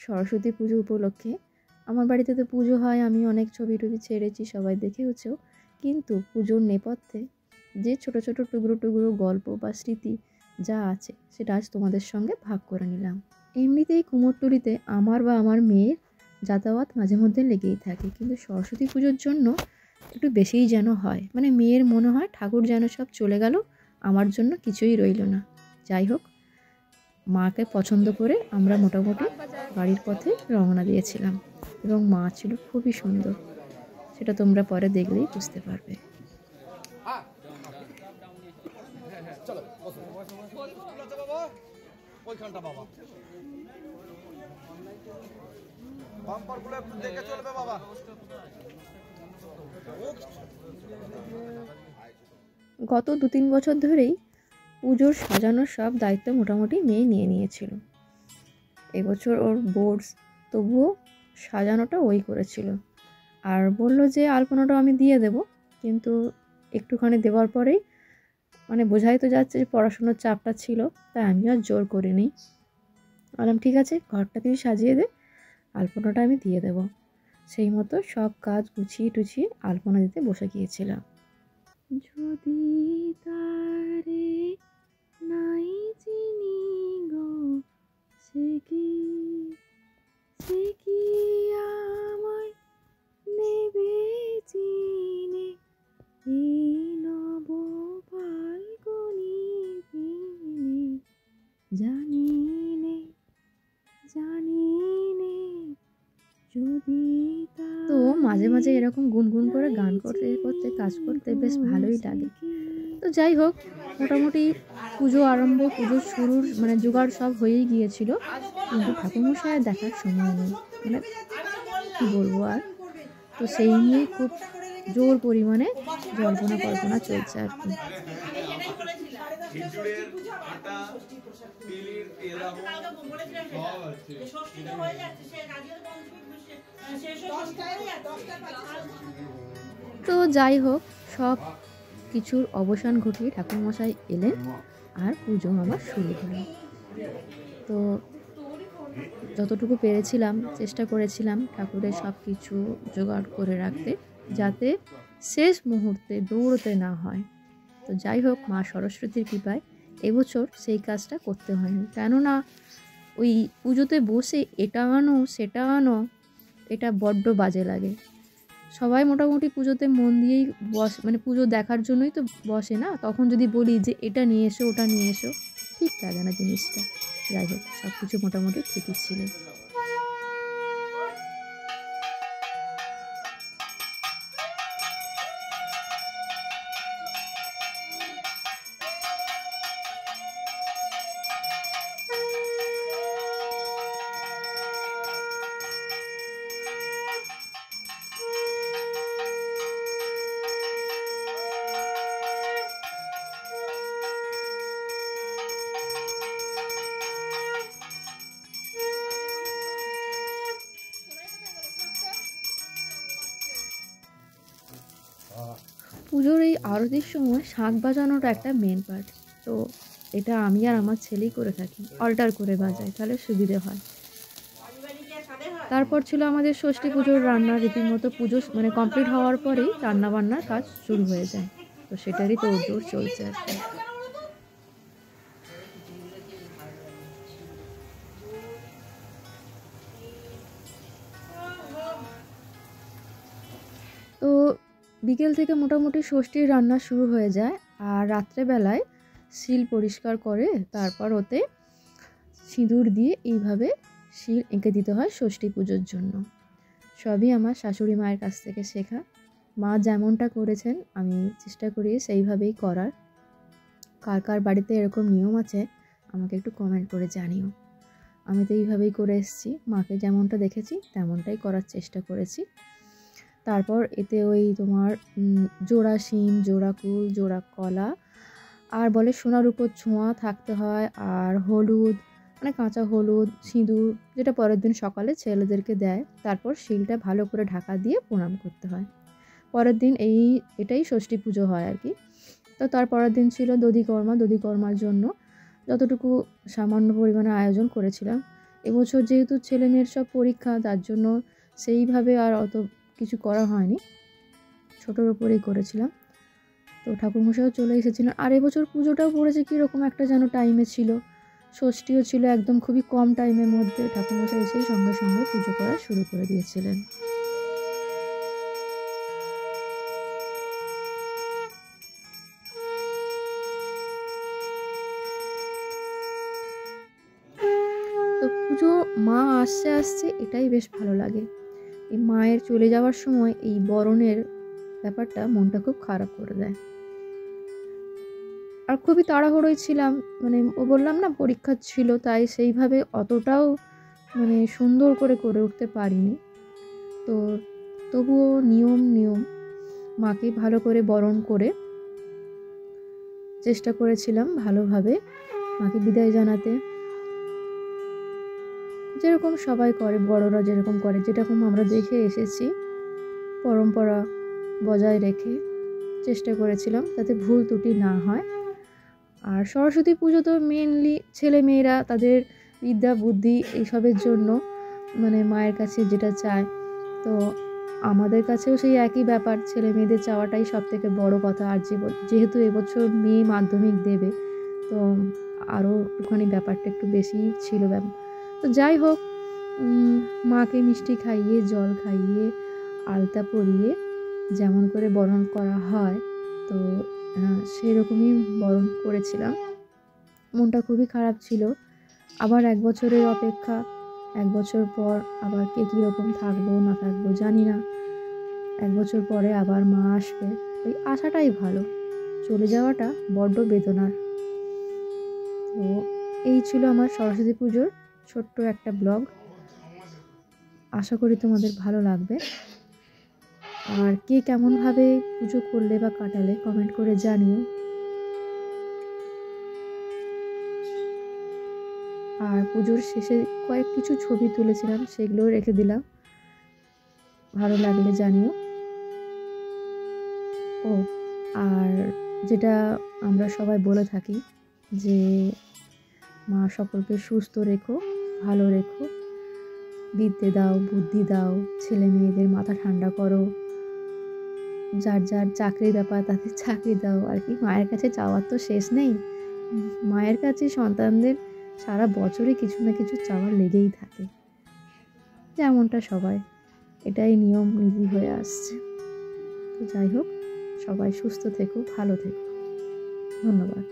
সরস্বতী পুজো উপলক্ষে আমার বাড়িতে তো পুজো হয়, আমি অনেক ছবি টবি ছেড়েছি, সবাই দেখেওছেও, কিন্তু পুজোর নেপথ্যে যে ছোট ছোট টুকরো টুকরো গল্প বা স্মৃতি যা আছে সেটা আজ তোমাদের সঙ্গে ভাগ করে নিলাম। এমনিতেই কুমোরটুলিতে আমার বা আমার মেয়ের যাতায়াত মাঝে মধ্যে লেগেই থাকে, কিন্তু সরস্বতী পুজোর জন্য একটু বেশিই যেন হয়। মানে মেয়ের মনে হয় ঠাকুর যেন সব চলে গেল, আমার জন্য কিছুই রইল না। যাই হোক, মাকে পছন্দ করে আমরা মোটামুটি বাড়ির পথে রওনা দিয়েছিলাম, এবং মা ছিল খুবই সুন্দর, সেটা তোমরা পরে দেখলেই বুঝতে পারবে। গত 2-3 বছর ধরেই পুজোর সাজানোর সব দায়িত্ব মোটামুটি মেয়ে নিয়ে নিয়েছিল। এবছর ওর বোর্ডস, তবুও সাজানোটা ওই করেছিল, আর বলল যে আলপনাটা আমি দিয়ে দেব, কিন্তু একটুখানি দেওয়ার পরেই মানে বোঝাই তো যাচ্ছে যে পড়াশোনার চাপটা ছিল, তাই আমি আর জোর করিনি। বললাম ঠিক আছে, ঘরটা তুই সাজিয়ে দে, আলপনাটা আমি দিয়ে দেব। সেই মতো সব কাজ গুছিয়ে টুছিয়ে আলপনা দিতে বসে গিয়েছিলাম। যদি তারে নাই চিনি গো, সে কি আমায় নেবে চিনে, এই নব ফাল্গুনি দিনে, জানি নে যদি। তো মাঝে মাঝে এরকম গুনগুন করে গান করতে করতে কাজ করতে বেশ ভালোই লাগে। তো যাই হোক, মোটামুটি পুজো আরম্ভ, পুজোর শুরুর মানে জোগাড় সব হয়েই গিয়েছিল, কিন্তু ঠাকুরমশাইয়ের দেখার সময় নেই, মানে কী বলবো আর। তো সেই নিয়ে খুব জোর পরিমাণে জল্পনা কল্পনা চলছে আর কি। তো যাই হোক, সব কিছুর অবসান ঘটিয়ে ঠাকুরমশাই এলেন আর পুজো আমার শুরু হলো। তো যতটুকু পেরেছিলাম চেষ্টা করেছিলাম ঠাকুরের সব কিছু জোগাড় করে রাখতে, যাতে শেষ মুহূর্তে দৌড়তে না হয়। তো যাই হোক, মা সরস্বতীর কৃপায় এবছর সেই কাজটা করতে হয়নি, কেননা ওই পুজোতে বসে এটা আনো সেটা আনো, এটা বড্ড বাজে লাগে। সবাই মোটামুটি পুজোতে মন দিয়েই বসে, মানে পুজো দেখার জন্যই তো বসে না, তখন যদি বলি যে এটা নিয়ে এসো ওটা নিয়ে এসো, ঠিক লাগে না জিনিসটা। যাই হোক, সব কিছু মোটামুটি ঠিকই ছিল। পুজোর এই আরতির সময় শাঁখ বাজানোটা একটা মেন পার্ট, তো এটা আমি আর আমার ছেলেই করে থাকি, অল্টার করে বাজাই, তাহলে সুবিধে হয়। তারপর ছিল আমাদের ষষ্ঠী পুজোর রান্না, রীতিমতো পুজো মানে কমপ্লিট হওয়ার পরেই রান্নাবান্নার কাজ শুরু হয়ে যায়, তো সেটারই তোড়জোড় চলছে আর কি। তো বিকেল থেকে মোটামুটি ষষ্ঠীর রান্না শুরু হয়ে যায়, আর রাত্রেবেলায় শিল পরিষ্কার করে তারপর ওতে সিঁদুর দিয়ে এইভাবে শিল এঁকে দিতে হয় ষষ্ঠী পুজোর জন্য। সবই আমার শাশুড়ি মায়ের কাছ থেকে শেখা, মা যেমনটা করেছেন আমি চেষ্টা করি সেইভাবেই করার। কার কার বাড়িতে এরকম নিয়ম আছে আমাকে একটু কমেন্ট করে জানিও। আমি তো এইভাবেই করে এসেছি, মাকে যেমনটা দেখেছি তেমনটাই করার চেষ্টা করেছি। তারপর এতে ওই তোমার জোড়া শিম, জোড়া কুল, জোড়া কলা, আর বলে সোনার উপর ছোঁয়া থাকতে হয়, আর হলুদ মানে কাঁচা হলুদ, সিঁদুর, যেটা পরের দিন সকালে ছেলেদেরকে দেয়। তারপর শিলটা ভালো করে ঢাকা দিয়ে প্রণাম করতে হয়। পরের দিন এটাই ষষ্ঠী পুজো হয় আর কি। তো তার পরের দিন ছিল দধিকর্মা। দধিকর্মার জন্য যতটুকু সামান্য পরিমাণে আয়োজন করেছিলাম, এবছর যেহেতু ছেলে মেয়ের সব পরীক্ষা, তার জন্য সেইভাবে আর অত কিছু করা হয়নি, ছোটোর ওপরেই করেছিলাম। তো ঠাকুরমশাইও চলে এসেছিলেন। আর এবছর পুজোটাও পড়েছে কীরকম একটা যেন টাইমে ছিল, ষষ্ঠীও ছিল একদম খুবই কম টাইমের মধ্যে। ঠাকুরমশাই এসেই সঙ্গে সঙ্গে পুজো করা শুরু করে দিয়েছিলেন। তো পুজো মা আসছে আসছে এটাই বেশ ভালো লাগে। এই মায়ের চলে যাওয়ার সময় এই বরণের ব্যাপারটা মনটা খুব খারাপ করে দেয়। আর খুবই তাড়াহুড়োয় ছিলাম, মানে ও বললাম না পরীক্ষা ছিল, তাই সেইভাবে অতটাও মানে সুন্দর করে করে উঠতে পারিনি। তো তবুও নিয়ম মাকে ভালো করে বরণ করে চেষ্টা করেছিলাম ভালোভাবে মাকে বিদায় জানাতে, যেরকম সবাই করে, বড়রা যেরকম করে, যেরকম আমরা দেখে এসেছি পরম্পরা বজায় রেখে চেষ্টা করেছিলাম যাতে ভুল ত্রুটি না হয়। আর সরস্বতী পুজো তো মেনলি ছেলে মেয়েরা তাদের বিদ্যা বুদ্ধি এইসবের জন্য মানে মায়ের কাছে যেটা চায়, তো আমাদের কাছেও সেই একই ব্যাপার, ছেলে মেয়েদের চাওয়াটাই সব থেকে বড় কথা। আর যেহেতু এবছর মেয়ে মাধ্যমিক দেবে, তো আরও একটুখানি ব্যাপারটা একটু বেশিই ছিল তো যাই হোক, মাকে মিষ্টি খাইয়ে, জল খাইয়ে, আলতা পরিয়ে যেমন করে বরণ করা হয়, তো সেরকমই বরণ করেছিলাম। মনটা খুবই খারাপ ছিল। আবার 1 বছরের অপেক্ষা, 1 বছর পর আবার কে কীরকম থাকবো না থাকবো জানি না। 1 বছর পরে আবার মা আসবে, ওই আশাটাই ভালো, চলে যাওয়াটা বড্ড বেদনার। তো এই ছিল আমার সরস্বতী পুজোর ছোট্ট একটা ব্লগ। আশা করি তোমাদের ভালো লাগবে। আর কে কেমনভাবে পুজো করলে বা কাটালে কমেন্ট করে জানিও। আর পুজোর শেষে কিছু ছবি তুলেছিলাম, সেগুলোও রেখে দিলাম, ভালো লাগলে জানিও। ও আর যেটা আমরা সবাই বলে থাকি যে মা সকলকে সুস্থ রেখো, ভালো রেখো, বিদ্যে দাও, বুদ্ধি দাও, ছেলে মেয়েদের মাথা ঠান্ডা করো, যার যার চাকরির ব্যাপার তাদের চাকরি দাও। আর কি, মায়ের কাছে চাওয়ার তো শেষ নেই। মায়ের কাছে সন্তানদের সারা বছরই কিছু না কিছু চাওয়ার লেগেই থাকে, যেমনটা সবাই, এটাই নিয়ম নীতি হয়ে আসছে। তো যাই হোক, সবাই সুস্থ থেকো, ভালো থেকো, ধন্যবাদ।